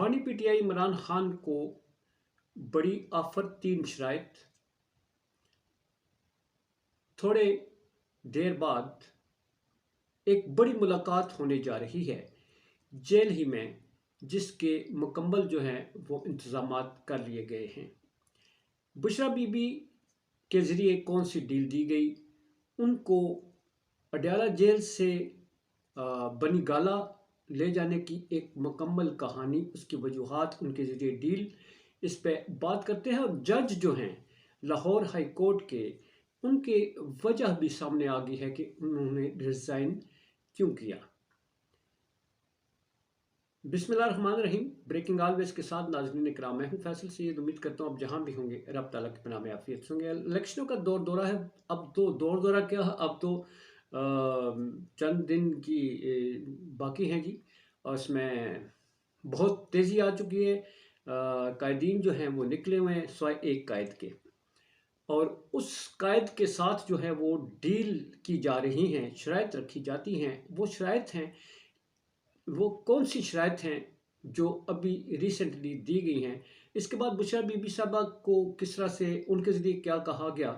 بانی P T I Imran Khan کو بڑی آفر 3 شرائط. تھوڑے دیر بعد ایک بڑی ملاقات ہونے جا رہی ہے جیل ہی میں، جس کے مکمل جو ہیں وہ انتظامات کر لیے گئے ہیں. بشرا بی بی کے ذریعے کون سی ڈیل دی گئی، ان کو اڈیالہ جیل سے بنی گالا لے جانے کی ایک مکمل کہانی، اس کی وجوہات، ان کے ذریعے ڈیل، اس پہ بات کرتے ہیں. اور جج جو ہیں لاہور ہائی کورٹ کے، ان کے وجہ بھی سامنے آ گئی ہے کہ انہوں نے ریزائن کیوں کیا. بسم اللہ الرحمن الرحیم. بریکنگ آلویز کے ساتھ ناظرین اکرام، میں ہوں فیصل سید. امید کرتا ہوں آپ جہاں بھی ہوں گے رب تعالیٰ کی پناہ میں عافیت سے ہوں گے. الیکشنوں کا دور دورہ ہے. اب تو دور دورہ کیا ہے، اب تو چند دن کی باقی ہیں جی، اور اس میں بہت تیزی آ چکی ہے. قائدین جو ہیں وہ نکلے ہوئے ہیں سوائے ایک قائد کے، اور اس قائد کے ساتھ جو ہے وہ ڈیل کی جا رہی ہیں، شرائط رکھی جاتی ہیں. وہ شرائط ہیں، وہ کون سی شرائط ہیں جو ابھی ریسنٹلی دی گئی ہیں. اس کے بعد بشرا بی بی صاحبہ کو کس طرح سے ان کے ذریعے کیا کہا گیا،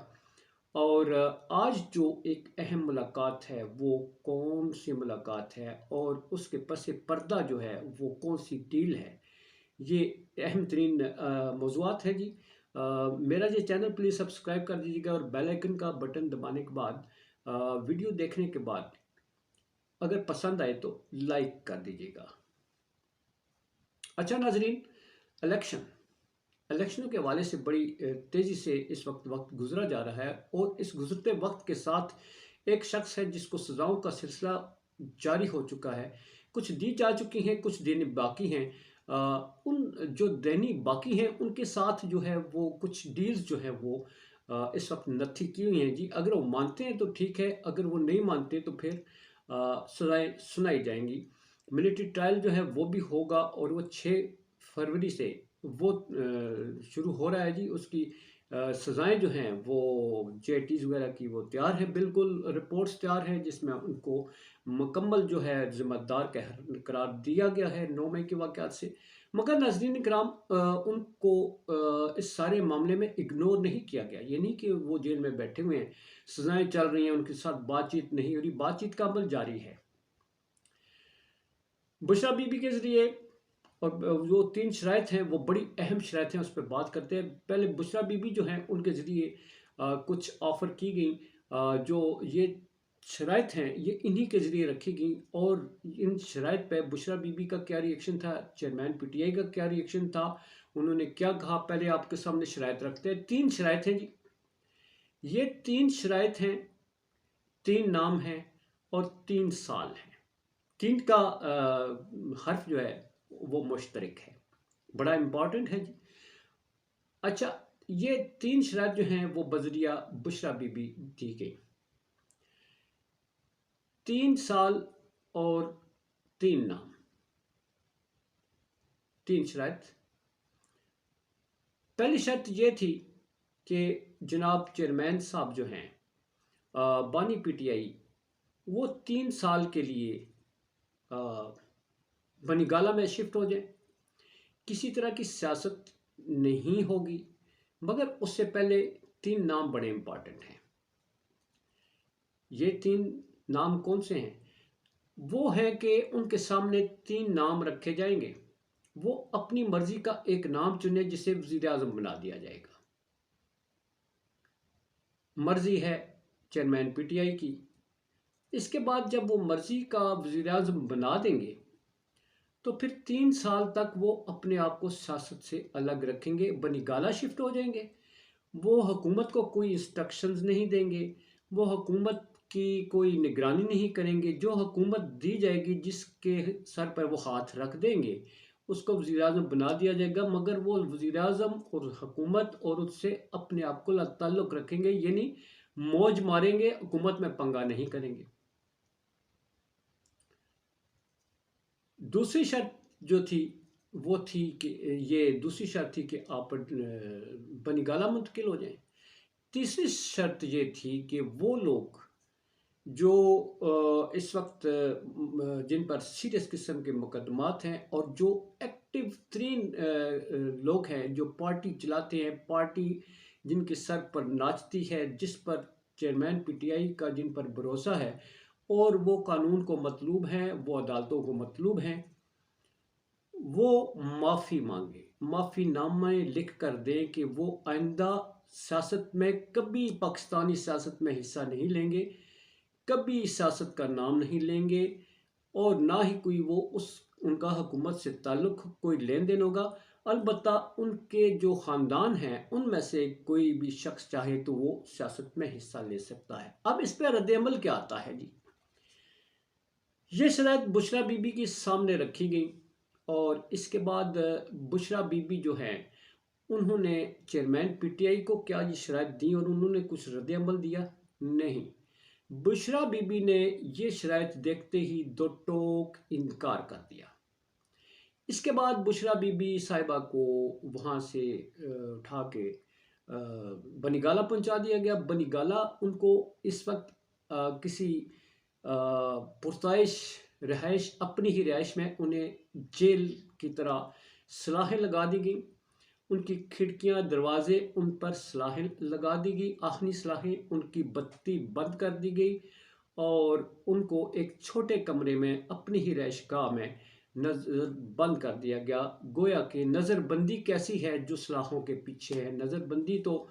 اور آج جو ایک اہم ملاقات ہے وہ کون سی ملاقات ہے، اور اس کے پس پردہ جو ہے وہ کون سی ڈیل ہے. یہ اہم ترین موضوعات ہیں جی. میرا یہ چینل پلیز سبسکرائب کر دیجیے گا، اور بیل آئیکن کا بٹن دبانے کے بعد ویڈیو دیکھنے کے بعد اگر پسند آئے تو لائک کر دیجیے گا. اچھا ناظرین، الیکشنوں کے حوالے سے بڑی تیزی سے اس وقت گزرا جا رہا ہے، اور اس گزرتے وقت کے ساتھ ایک شخص ہے جس کو سزاؤں کا سلسلہ جاری ہو چکا ہے. کچھ دی جا چکی ہیں، کچھ دینے باقی ہیں. ان جو دینی باقی ہیں ان کے ساتھ جو ہے وہ کچھ ڈیلز جو ہیں وہ اس وقت نتھی کی ہوئی ہیں جی. اگر وہ مانتے ہیں تو ٹھیک ہے، اگر وہ نہیں مانتے تو پھر سزائیں سنائی جائیں گی. ملٹری ٹرائل جو ہے وہ بھی ہوگا، اور وہ 6 فروری سے وہ شروع ہو رہا ہے جی. اس کی سزائیں جو ہیں وہ جے ٹیز وغیرہ کی وہ تیار ہے، بالکل رپورٹس تیار ہیں، جس میں ان کو مکمل جو ہے ذمہ دار قرار دیا گیا ہے 9 مئی کے واقعات سے. مگر ناظرین اکرام، ان کو اس سارے معاملے میں اگنور نہیں کیا گیا. یہ نہیں کہ وہ جیل میں بیٹھے ہوئے ہیں، سزائیں چل رہی ہیں، ان کے ساتھ بات چیت نہیں ہو رہی، بات چیت کا عمل جاری ہے. بشرا بی بی کے ذریعے اور جو 3 شرائط ہیں وہ بڑی اہم شرائط ہیں، اس پہ بات کرتے ہیں. پہلے بشرا بی بی جو ہیں ان کے ذریعے کچھ آفر کی گئیں. جو یہ شرائط ہیں یہ انہی کے ذریعے رکھی گئیں، اور ان شرائط پہ بشرا بی بی کا کیا ری ایکشن تھا، چیئرمین پی ٹی آئی کا کیا ری ایکشن تھا، انہوں نے کیا کہا، پہلے آپ کے سامنے شرائط رکھتے ہیں. 3 شرائط ہیں جی. یہ 3 شرائط ہیں، 3 نام ہیں، اور 3 سال ہیں. 3 کا حرف جو ہے وہ مشترک ہے، بڑا امپورٹنٹ ہے جی. اچھا، یہ 3 شرائط جو ہیں وہ بذریعہ بشرا بی بی دی گئی. 3 سال اور 3 نام، 3 شرائط. پہلی شرط یہ تھی کہ جناب چیئرمین صاحب جو ہیں بانی پی ٹی آئی، وہ 3 سال کے لیے بنی گالا میں شفٹ ہو جائیں. کسی طرح کی سیاست نہیں ہوگی، مگر اس سے پہلے 3 نام بڑے امپورٹنٹ ہیں. یہ 3 نام کون سے ہیں؟ وہ ہیں کہ ان کے سامنے 3 نام رکھے جائیں گے، وہ اپنی مرضی کا ایک نام چنے جسے وزیر اعظم بنا دیا جائے گا. مرضی ہے چیئرمین پی ٹی آئی کی. اس کے بعد جب وہ مرضی کا وزیر اعظم بنا دیں گے تو پھر 3 سال تک وہ اپنے آپ کو سیاست سے الگ رکھیں گے، بنی گالا شفٹ ہو جائیں گے. وہ حکومت کو کوئی انسٹرکشنز نہیں دیں گے، وہ حکومت کی کوئی نگرانی نہیں کریں گے. جو حکومت دی جائے گی، جس کے سر پر وہ ہاتھ رکھ دیں گے، اس کو وزیر اعظم بنا دیا جائے گا. مگر وہ وزیر اعظم اور حکومت اور اس سے اپنے آپ کو تعلق رکھیں گے، یعنی موج ماریں گے، حکومت میں پنگا نہیں کریں گے. دوسری شرط جو تھی وہ تھی کہ یہ دوسری شرط تھی کہ آپ بنی گالا منتقل ہو جائیں. تیسری شرط یہ تھی کہ وہ لوگ جو اس وقت جن پر سیریس قسم کے مقدمات ہیں اور جو ایکٹیو ترین لوگ ہیں جو پارٹی چلاتے ہیں، پارٹی جن کے سر پر ناچتی ہے، جس پر چیئرمین پی ٹی آئی کا جن پر بھروسہ ہے، اور وہ قانون کو مطلوب ہیں، وہ عدالتوں کو مطلوب ہیں، وہ معافی مانگے، معافی نامے لکھ کر دیں کہ وہ آئندہ سیاست میں کبھی پاکستانی سیاست میں حصہ نہیں لیں گے، کبھی سیاست کا نام نہیں لیں گے، اور نہ ہی کوئی ان کا حکومت سے تعلق کوئی لین دین ہوگا۔ البتہ ان کے جو خاندان ہیں ان میں سے کوئی بھی شخص چاہے تو وہ سیاست میں حصہ لے سکتا ہے۔ اب اس پہ رد عمل کیا آتا ہے جی؟ یہ شرائط بشریٰ بی بی کے سامنے رکھی گئی، اور اس کے بعد بشریٰ بی بی جو ہیں انہوں نے چیئرمین پی ٹی آئی کو کیا یہ شرائط دی اور انہوں نے کچھ رد عمل دیا؟ نہیں، بشریٰ بی بی نے یہ شرائط دیکھتے ہی دو ٹوک انکار کر دیا۔ اس کے بعد بشریٰ بی بی صاحبہ کو وہاں سے اٹھا کے بنی گالہ پہنچا دیا گیا۔ بنی گالہ ان کو اس وقت کسی پرتعیش رہائش، اپنی ہی رہائش میں انہیں جیل کی طرح سلاخیں لگا دی گئی، ان کی کھڑکیاں دروازے ان پر سلاخیں لگا دی گئی، آخری سلاخیں، ان کی بتی بند کر دی گئی، اور ان کو ایک چھوٹے کمرے میں اپنی ہی رہائش گاہ میں نظر بند کر دیا گیا۔ گویا کہ نظر بندی کیسی ہے جو سلاخوں کے پیچھے ہے؟ نظر بندی تو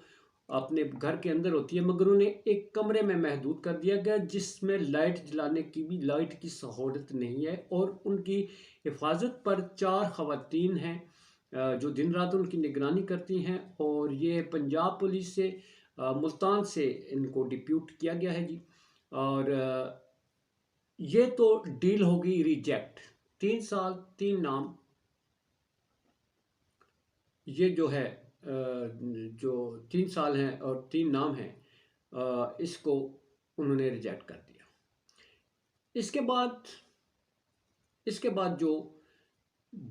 اپنے گھر کے اندر ہوتی ہے، مگر انہیں ایک کمرے میں محدود کر دیا گیا جس میں لائٹ جلانے کی بھی لائٹ کی سہولت نہیں ہے، اور ان کی حفاظت پر 4 خواتین ہیں جو دن رات ان کی نگرانی کرتی ہیں، اور یہ پنجاب پولیس سے ملتان سے ان کو ڈپیوٹ کیا گیا ہے جی۔ اور یہ تو ڈیل ہوگی ریجیکٹ، 3 سال 3 نام، یہ جو ہے جو 3 سال ہیں اور 3 نام ہیں، اس کو انہوں نے ریجیکٹ کر دیا۔ اس کے بعد جو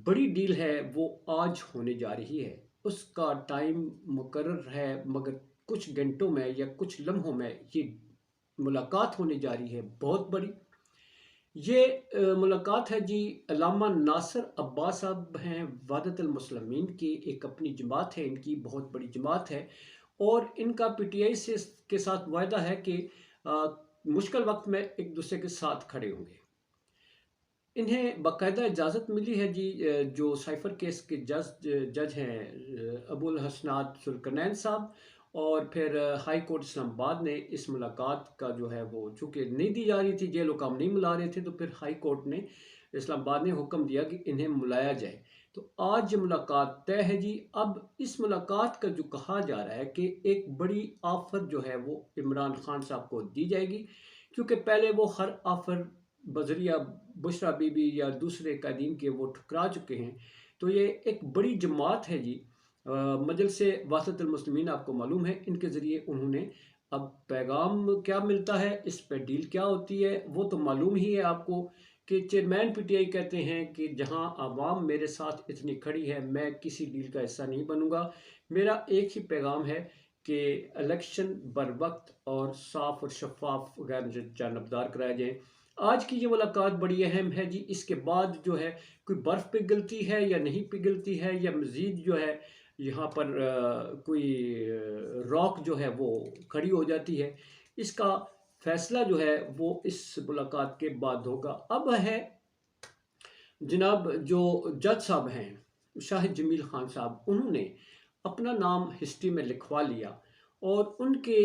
بڑی ڈیل ہے وہ آج ہونے جا رہی ہے، اس کا ٹائم مقرر ہے، مگر کچھ گھنٹوں میں یا کچھ لمحوں میں یہ ملاقات ہونے جا رہی ہے بہت بڑی۔ یہ ملاقات ہے جی، علامہ ناصر عباس صاحب ہیں، وحدت المسلمین کی ایک اپنی جماعت ہے، ان کی بہت بڑی جماعت ہے، اور ان کا پی ٹی آئی کے ساتھ وعدہ ہے کہ مشکل وقت میں ایک دوسرے کے ساتھ کھڑے ہوں گے۔ انہیں باقاعدہ اجازت ملی ہے جی، جو سائفر کیس کے جج ہیں ابو الحسنات ذوالقرنین صاحب، اور پھر ہائی کورٹ اسلام آباد نے اس ملاقات کا جو ہے وہ چونکہ نہیں دی جا رہی تھی، جیل حکام نہیں ملا رہے تھے، تو پھر ہائی کورٹ نے اسلام آباد نے حکم دیا کہ انہیں ملایا جائے۔ تو آج یہ ملاقات طے ہے جی۔ اب اس ملاقات کا جو کہا جا رہا ہے کہ ایک بڑی آفر جو ہے وہ عمران خان صاحب کو دی جائے گی، کیونکہ پہلے وہ ہر آفر بذریعہ بشریٰ بی بی یا دوسرے قائدین کے وہ ٹھکرا چکے ہیں۔ تو یہ ایک بڑی جماعت ہے جی، مجلس وحدت المسلمین، آپ کو معلوم ہے، ان کے ذریعے انہوں نے اب پیغام کیا ملتا ہے، اس پہ ڈیل کیا ہوتی ہے وہ تو معلوم ہی ہے آپ کو، کہ چیئرمین پی ٹی آئی کہتے ہیں کہ جہاں عوام میرے ساتھ اتنی کھڑی ہے میں کسی ڈیل کا حصہ نہیں بنوں گا، میرا ایک ہی پیغام ہے کہ الیکشن بر وقت اور صاف اور شفاف غیر جانبدار کرائے جائیں۔ آج کی یہ ملاقات بڑی اہم ہے جی۔ اس کے بعد جو ہے کوئی برف پگھلتی ہے یا نہیں پگھلتی ہے، یا مزید جو ہے یہاں پر کوئی راک جو ہے وہ کھڑی ہو جاتی ہے، اس کا فیصلہ جو ہے وہ اس ملاقات کے بعد ہوگا۔ اب ہے جناب جو جج صاحب ہیں شاہد جمیل خان صاحب، انہوں نے اپنا نام ہسٹری میں لکھوا لیا، اور ان کے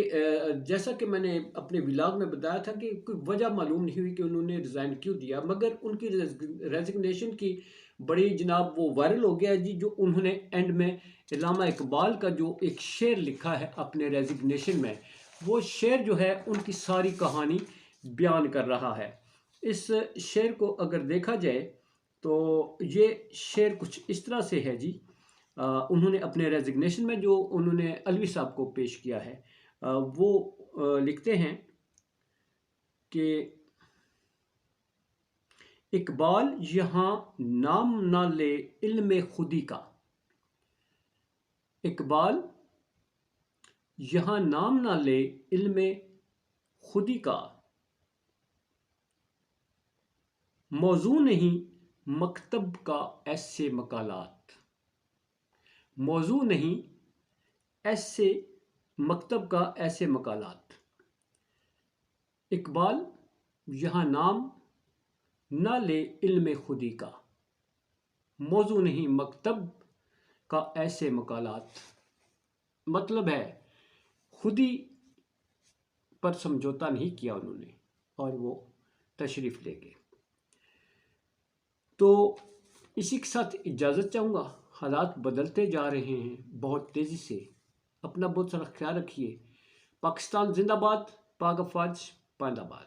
جیسا کہ میں نے اپنے ولاگ میں بتایا تھا کہ کوئی وجہ معلوم نہیں ہوئی کہ انہوں نے ریزائن کیوں دیا، مگر ان کی ریزگنیشن کی بڑی جناب وہ وائرل ہو گیا جی، جو انہوں نے اینڈ میں علامہ اقبال کا جو ایک شعر لکھا ہے اپنے ریزگنیشن میں، وہ شعر جو ہے ان کی ساری کہانی بیان کر رہا ہے۔ اس شعر کو اگر دیکھا جائے تو یہ شعر کچھ اس طرح سے ہے جی، انہوں نے اپنے ریزگنیشن میں جو انہوں نے علوی صاحب کو پیش کیا ہے، وہ لکھتے ہیں کہ اقبال یہاں نام نہ لے علم خودی کا، اقبال یہاں نام نہ لے علم خودی کا، موضوع نہیں مکتب کا ایسے مقالات، موضوع نہیں ایسے مکتب کا ایسے مقالات۔ اقبال یہاں نام نہ لے علم خودی کا، موضوع نہیں مکتب کا ایسے مقالات۔ مطلب ہے خودی پر سمجھوتا نہیں کیا انہوں نے اور وہ تشریف لے گئے۔ تو اسی کے ساتھ اجازت چاہوں گا، حالات بدلتے جا رہے ہیں بہت تیزی سے، اپنا بہت سارا خیال رکھیے۔ پاکستان زندہ باد، پاک افواج پائندہ باد۔